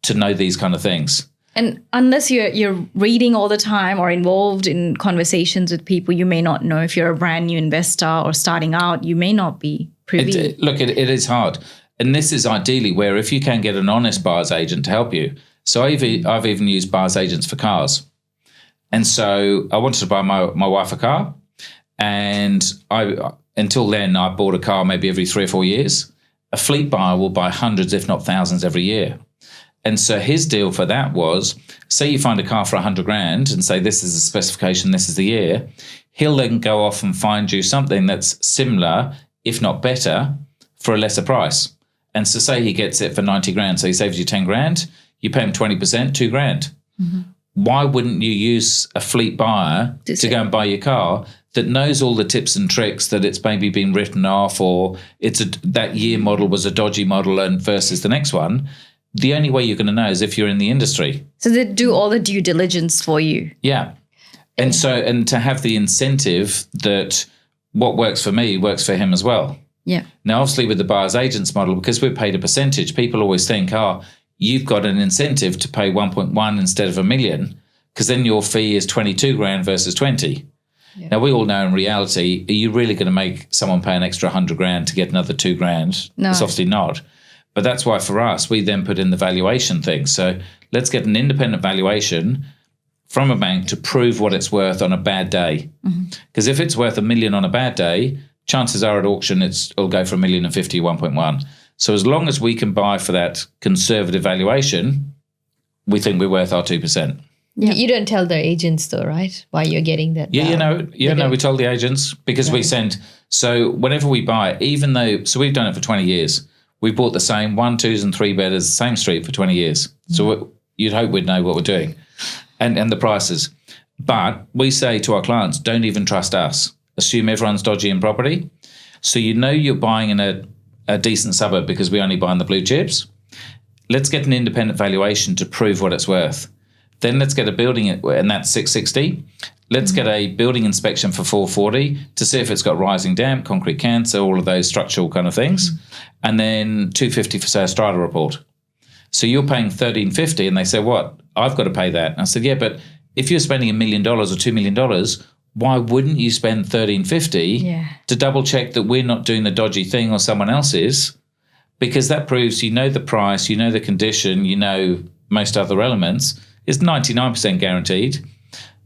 to know these kind of things. And unless you're reading all the time or involved in conversations with people, you may not know. If you're a brand new investor or starting out, you may not be privy. It is hard. And this is ideally where if you can get an honest buyer's agent to help you. So I've even used buyer's agents for cars. And so I wanted to buy my wife a car. And until then, I bought a car maybe every 3 or 4 years. A fleet buyer will buy hundreds, if not thousands, every year. And so his deal for that was, say you find a car for 100 grand and say this is the specification, this is the year. He'll then go off and find you something that's similar, if not better, for a lesser price. And so say he gets it for 90 grand, so he saves you 10 grand, you pay him 20%, 2 grand. Mm-hmm. Why wouldn't you use a fleet buyer to go and buy your car that knows all the tips and tricks that it's maybe been written off, or that year model was a dodgy model and versus the next one. The only way you're going to know is if you're in the industry. So they do all the due diligence for you. Yeah. And to have the incentive that what works for me works for him as well. Yeah. Now, obviously with the buyer's agents model, because we're paid a percentage, people always think, you've got an incentive to pay 1.1 instead of $1 million, because then your fee is 22 grand versus 20. Yeah. Now, we all know in reality, are you really going to make someone pay an extra 100 grand to get another 2 grand? No. It's obviously not. But that's why for us, we then put in the valuation thing. So let's get an independent valuation from a bank to prove what it's worth on a bad day. Because if it's worth $1 million on a bad day, chances are at auction it'll go for $1 million and 50, 1.1. So as long as we can buy for that conservative valuation, we think we're worth our 2%. Yeah. You don't tell the agents though, right? Why you're getting that? We told the agents because we send. So whenever we buy, so we've done it for 20 years. We bought the same 1, 2s and 3 bedders, same street for 20 years. So you'd hope we'd know what we're doing and the prices. But we say to our clients, don't even trust us. Assume everyone's dodgy in property. So you're buying in a decent suburb because we only buy in the blue chips. Let's get an independent valuation to prove what it's worth. Then let's get a building, and that's 660. Let's get a building inspection for 440 to see if it's got rising damp, concrete cancer, all of those structural kind of things. And then 250 for, say, a strata report. So you're paying $1,350, and they say, what? I've got to pay that. And I said, yeah, but if you're spending $1 million or $2 million, why wouldn't you spend $1,350 to double check that we're not doing the dodgy thing or someone else is? Because that proves you know the price, you know the condition, you know most other elements. It's 99% guaranteed.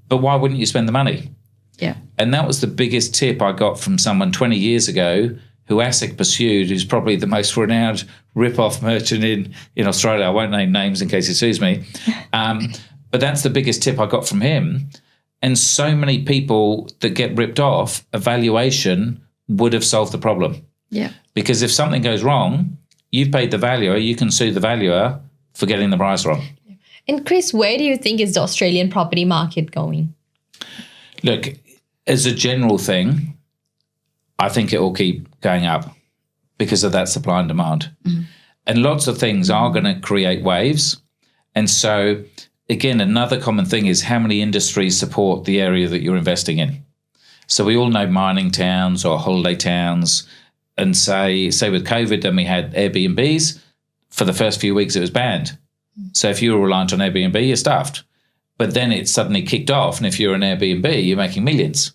But why wouldn't you spend the money? Yeah. And that was the biggest tip I got from someone 20 years ago who ASIC pursued, who's probably the most renowned rip-off merchant in Australia. I won't name names in case he sues me. But that's the biggest tip I got from him. And so many people that get ripped off, a valuation would have solved the problem. Yeah. Because if something goes wrong, you've paid the valuer, you can sue the valuer for getting the price wrong. And Chris, where do you think is the Australian property market going? Look, as a general thing, I think it will keep going up because of that supply and demand. And lots of things are going to create waves. And so, again, another common thing is how many industries support the area that you're investing in. So we all know mining towns or holiday towns. And say with COVID, then we had Airbnbs. For the first few weeks, it was banned. So if you were reliant on Airbnb, you're stuffed. But then it suddenly kicked off. And if you're an Airbnb, you're making millions.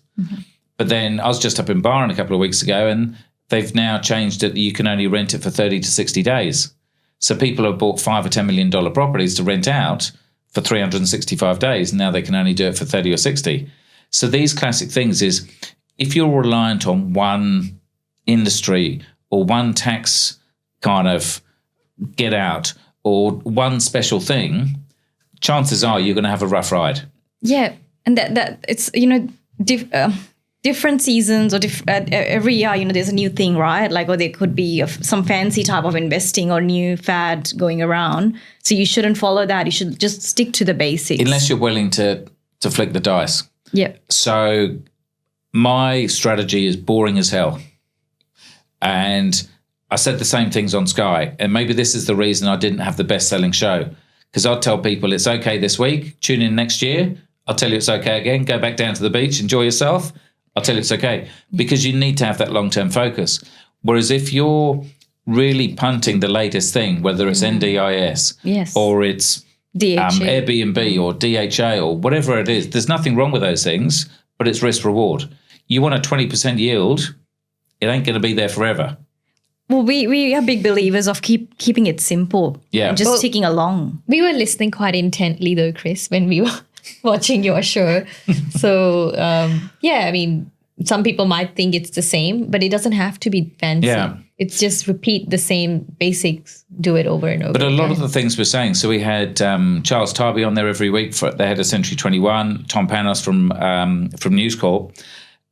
But then I was just up in Byron a couple of weeks ago, and they've now changed it that you can only rent it for 30 to 60 days. So people have bought $5 or $10 million properties to rent out for 365 days. And now they can only do it for 30 or 60. So these classic things is if you're reliant on one industry or one tax kind of get out or one special thing, chances are you're going to have a rough ride. Yeah. And that it's, different seasons or every year, there's a new thing, right? Like, or there could be some fancy type of investing or new fad going around. So you shouldn't follow that. You should just stick to the basics. Unless you're willing to flick the dice. Yeah. So my strategy is boring as hell. And I said the same things on Sky. And maybe this is the reason I didn't have the best-selling show. Because I'd tell people it's okay this week, tune in next year. I'll tell you it's okay again. Go back down to the beach, enjoy yourself. I'll tell you it's okay. Because you need to have that long-term focus. Whereas if you're really punting the latest thing, whether it's NDIS or it's Airbnb or DHA or whatever it is, there's nothing wrong with those things, but it's risk-reward. You want a 20% yield, it ain't going to be there forever. Well, we are big believers of keeping it simple. Yeah. And just ticking along. We were listening quite intently though, Chris, when we were watching your show. So, some people might think it's the same, but it doesn't have to be fancy. Yeah. It's just repeat the same basics, do it over and over. But a lot of the things we're saying, so we had Charles Tarby on there every week. They had a Century 21, Tom Panos from News Corp.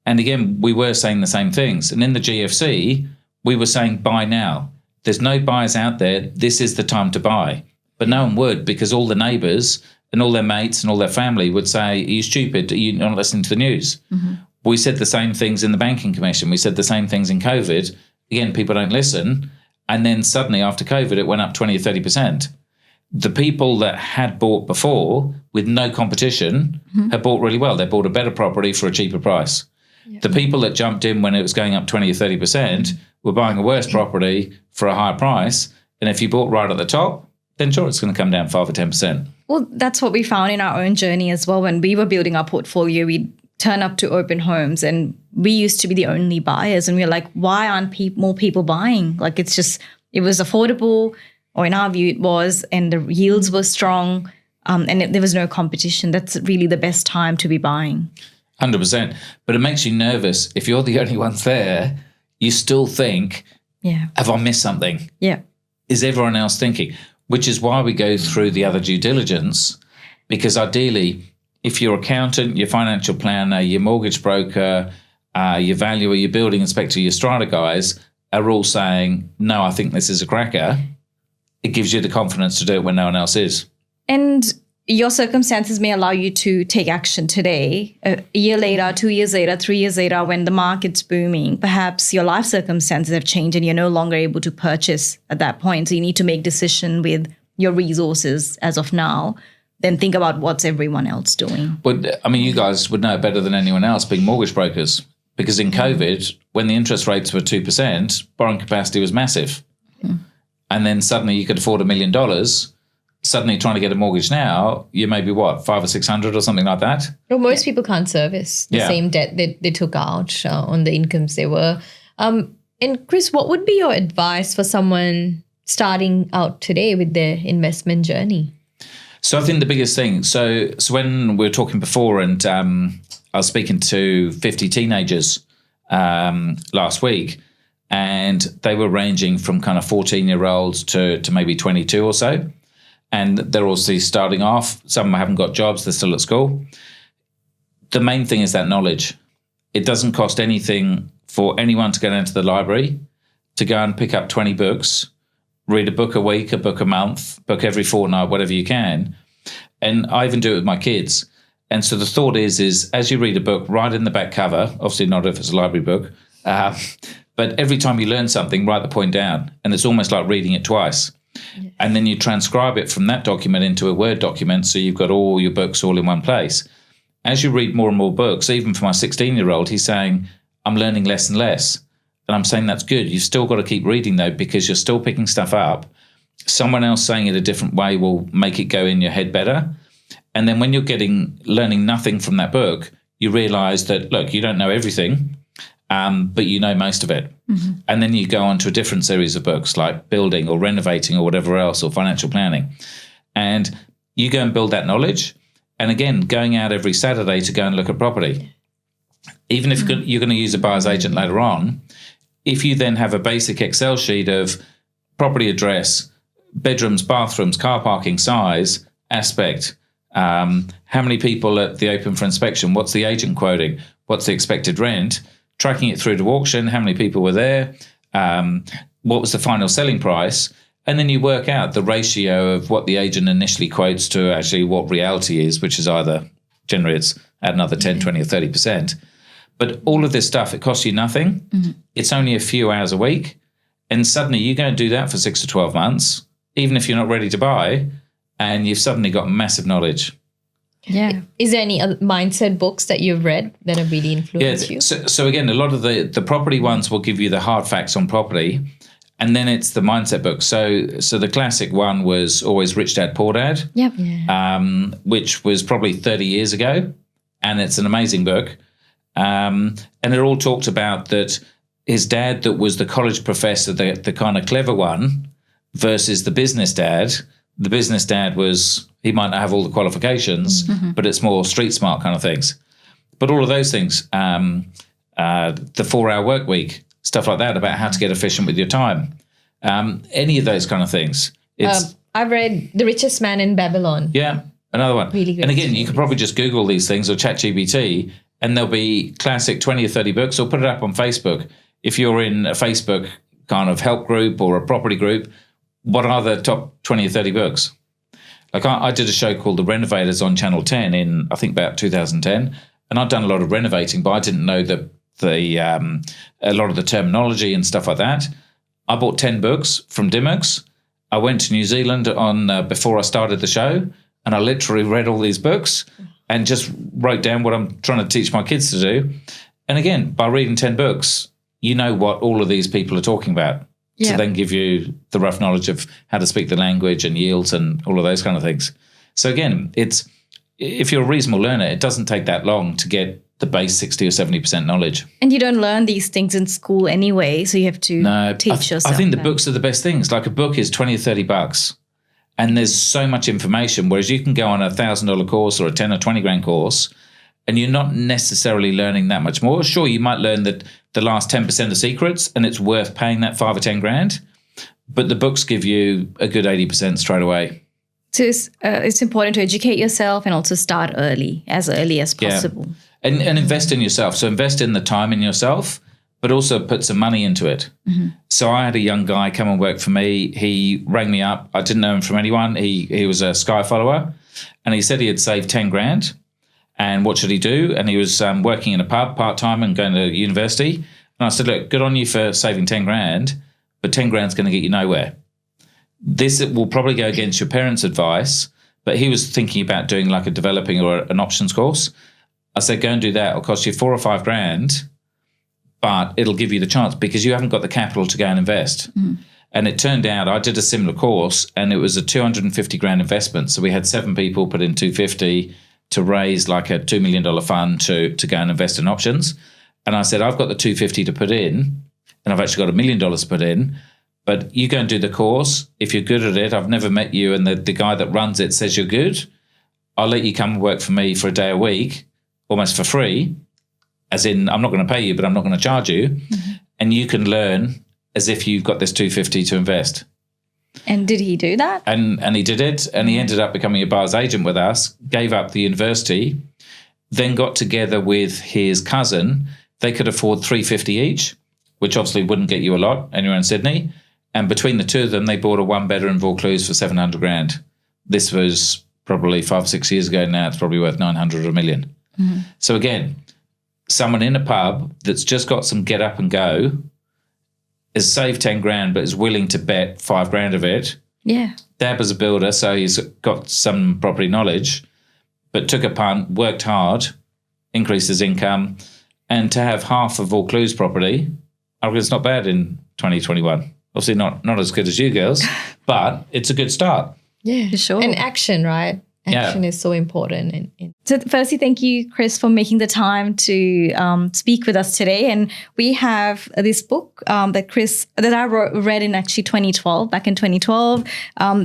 And again, we were saying the same things. And in the GFC, we were saying buy now. There's no buyers out there. This is the time to buy. But no one would, because all the neighbours and all their mates and all their family would say, are you stupid? Are you not listening to the news? We said the same things in the Banking Commission. We said the same things in COVID. Again, people don't listen. And then suddenly after COVID, it went up 20 or 30%. The people that had bought before with no competition had bought really well. They bought a better property for a cheaper price. Yeah. The people that jumped in when it was going up 20 or 30% were buying a worse property for a higher price. And if you bought right at the top, then sure, it's going to come down 5 or 10%. Well, that's what we found in our own journey as well. When we were building our portfolio, we'd turn up to open homes and we used to be the only buyers. And we were like, why aren't more people buying? Like, it was affordable, or in our view it was, and the yields were strong, and there was no competition. That's really the best time to be buying. 100%. But it makes you nervous. If you're the only ones there, you still think, have I missed something? Yeah. Is everyone else thinking? Which is why we go through the other due diligence, because ideally, if your accountant, your financial planner, your mortgage broker, your valuer, your building inspector, your strata guys are all saying, no, I think this is a cracker, it gives you the confidence to do it when no one else is. And your circumstances may allow you to take action today. A year later, 2 years later, 3 years later, when the market's booming, perhaps your life circumstances have changed and you're no longer able to purchase at that point. So you need to make decision with your resources as of now. Then think about what's everyone else doing. But I mean, you guys would know better than anyone else being mortgage brokers, because in COVID, when the interest rates were 2%, borrowing capacity was massive. And then suddenly you could afford $1 million. Suddenly trying to get a mortgage now, you may be what, 500 or 600 or something like that? Well, most people can't service the same debt that they took out on the incomes they were. And Chris, what would be your advice for someone starting out today with their investment journey? So I think the biggest thing, so when we were talking before, and I was speaking to 50 teenagers last week, and they were ranging from kind of 14-year-olds to maybe 22 or so. And they're obviously starting off. Some haven't got jobs, they're still at school. The main thing is that knowledge. It doesn't cost anything for anyone to go down to the library, to go and pick up 20 books, read a book a week, a book a month, book every fortnight, whatever you can. And I even do it with my kids. And so the thought is as you read a book, write in the back cover, obviously not if it's a library book, but every time you learn something, write the point down. And it's almost like reading it twice. Yes. And then you transcribe it from that document into a Word document, so you've got all your books all in one place. As you read more and more books, even for my 16-year-old, he's saying, I'm learning less and less. And I'm saying that's good. You've still got to keep reading, though, because you're still picking stuff up. Someone else saying it a different way will make it go in your head better. And then when you're learning nothing from that book, you realize that, look, you don't know everything, but you know most of it. Mm-hmm. And then you go on to a different series of books like building or renovating or whatever else, or financial planning. And you go and build that knowledge. And again, going out every Saturday to go and look at property. Even if you're going to use a buyer's agent later on, if you then have a basic Excel sheet of property address, bedrooms, bathrooms, car parking size, aspect, how many people at the open for inspection, what's the agent quoting, what's the expected rent, tracking it through to auction, how many people were there, what was the final selling price, and then you work out the ratio of what the agent initially quotes to actually what reality is, which is either generally it's at another 10, 20 or 30%. But all of this stuff, it costs you nothing. Mm-hmm. It's only a few hours a week. And suddenly you go and do that for 6 to 12 months, even if you're not ready to buy, and you've suddenly got massive knowledge. Yeah. Is there any other mindset books that you've read that have really influenced you? So again, a lot of the property ones will give you the hard facts on property, and then it's the mindset book. So the classic one was always Rich Dad, Poor Dad, which was probably 30 years ago, and it's an amazing book. And it all talked about that his dad that was the college professor, the kind of clever one, versus the business dad. The business dad was, he might not have all the qualifications, but it's more street smart kind of things. But all of those things, the 4-hour work week, stuff like that, about how to get efficient with your time. Any of those kind of things. I've read The Richest Man in Babylon. Yeah, another one. Really good. And again, you could probably just Google these things or ChatGPT, and there'll be classic 20 or 30 books, or put it up on Facebook. If you're in a Facebook kind of help group or a property group, what are the top 20 or 30 books? Like I did a show called The Renovators on Channel 10 in, I think, about 2010. And and I'd done a lot of renovating, but I didn't know a lot of the terminology and stuff like that. I bought 10 books from Dimmocks. I went to New Zealand before I started the show, and I literally read all these books and just wrote down what I'm trying to teach my kids to do. And again, by reading 10 books, you know what all of these people are talking about to then give you the rough knowledge of how to speak the language and yields and all of those kind of things. So again, if you're a reasonable learner, it doesn't take that long to get the base 60 or 70% knowledge. And you don't learn these things in school anyway, so you have to teach yourself. I think the books are the best things. Like a book is 20 or 30 bucks and there's so much information, whereas you can go on a $1,000 course or a 10 or 20 grand course and you're not necessarily learning that much more. Sure, you might learn that the last 10% of secrets and it's worth paying that 5 or 10 grand, but the books give you a good 80% straight away. So it's important to educate yourself and also start early as possible. And invest in yourself. So invest in the time in yourself, but also put some money into it. Mm-hmm. So I had a young guy come and work for me. He rang me up. I didn't know him from anyone. He was a Sky follower, and he said he had saved 10 grand. And what should he do? And he was working in a pub part-time and going to university. And I said, look, good on you for saving 10 grand, but 10 grand's going to get you nowhere. This will probably go against your parents' advice, but he was thinking about doing like a developing or an options course. I said, go and do that. It'll cost you 4 or 5 grand, but it'll give you the chance because you haven't got the capital to go and invest. Mm. And it turned out I did a similar course and it was a 250 grand investment. So we had 7 people put in 250 to raise like a $2 million fund to go and invest in options. And I said, I've got the 250 to put in and I've actually got $1 million to put in. But you go and do the course. If you're good at it, I've never met you, and the guy that runs it says you're good, I'll let you come and work for me for a day a week, almost for free, as in I'm not going to pay you, but I'm not going to charge you. Mm-hmm. And you can learn as if you've got this 250 to invest. And did he do that? And he did it, and he ended up becoming a buyer's agent with us, gave up the university, then got together with his cousin. They could afford $350 each, which obviously wouldn't get you a lot anywhere in Sydney. And between the two of them, they bought a 1-bedroom Vaucluse for 700 grand. This was probably 5 or 6 years ago. Now it's probably worth 900 or $1 million. Mm-hmm. So again, someone in a pub that's just got some get up and go has saved 10 grand, but is willing to bet 5 grand of it. Yeah. Dad was a builder, so he's got some property knowledge, but took a punt, worked hard, increased his income, and to have half of Vaucluse property, I reckon it's not bad in 2021. Obviously not as good as you girls, but it's a good start. Yeah, for sure. And action, right? Action is so important. So firstly, thank you, Chris, for making the time to speak with us today. And we have this book that I read in actually 2012, back in 2012,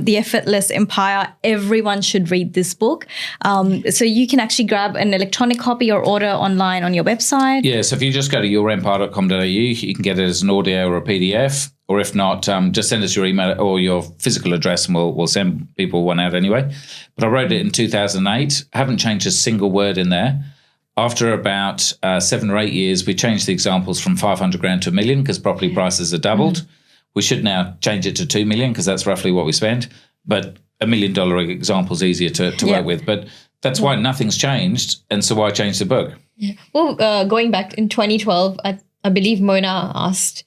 The Effortless Empire. Everyone should read this book. So you can actually grab an electronic copy or order online on your website. Yeah, so if you just go to yourempire.com.au, you can get it as an audio or a PDF. Or if not, just send us your email or your physical address and we'll send people one out anyway. But I wrote it in 2008. I haven't changed a single word in there. After about 7 or 8 years, we changed the examples from 500 grand to $1 million because property prices have doubled. Mm-hmm. We should now change it to 2 million because that's roughly what we spend. But $1 million example is easier to work with. But that's why nothing's changed. And so why change the book? Yeah. Well, going back in 2012, I believe Mona asked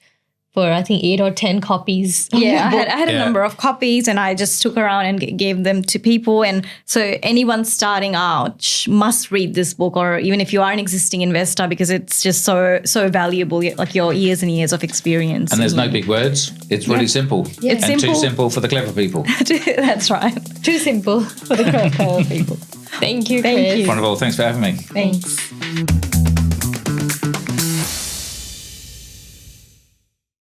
for, I think, 8 or 10 copies. Yeah, I had a number of copies and I just took around and gave them to people. And so anyone starting out must read this book, or even if you are an existing investor, because it's just so valuable, like your years and years of experience. And there's no big words. It's really simple. Yeah. It's and simple. Too simple for the clever people. That's right. Too simple for the clever people. Thank you, Chris. Wonderful. Thanks for having me. Thanks.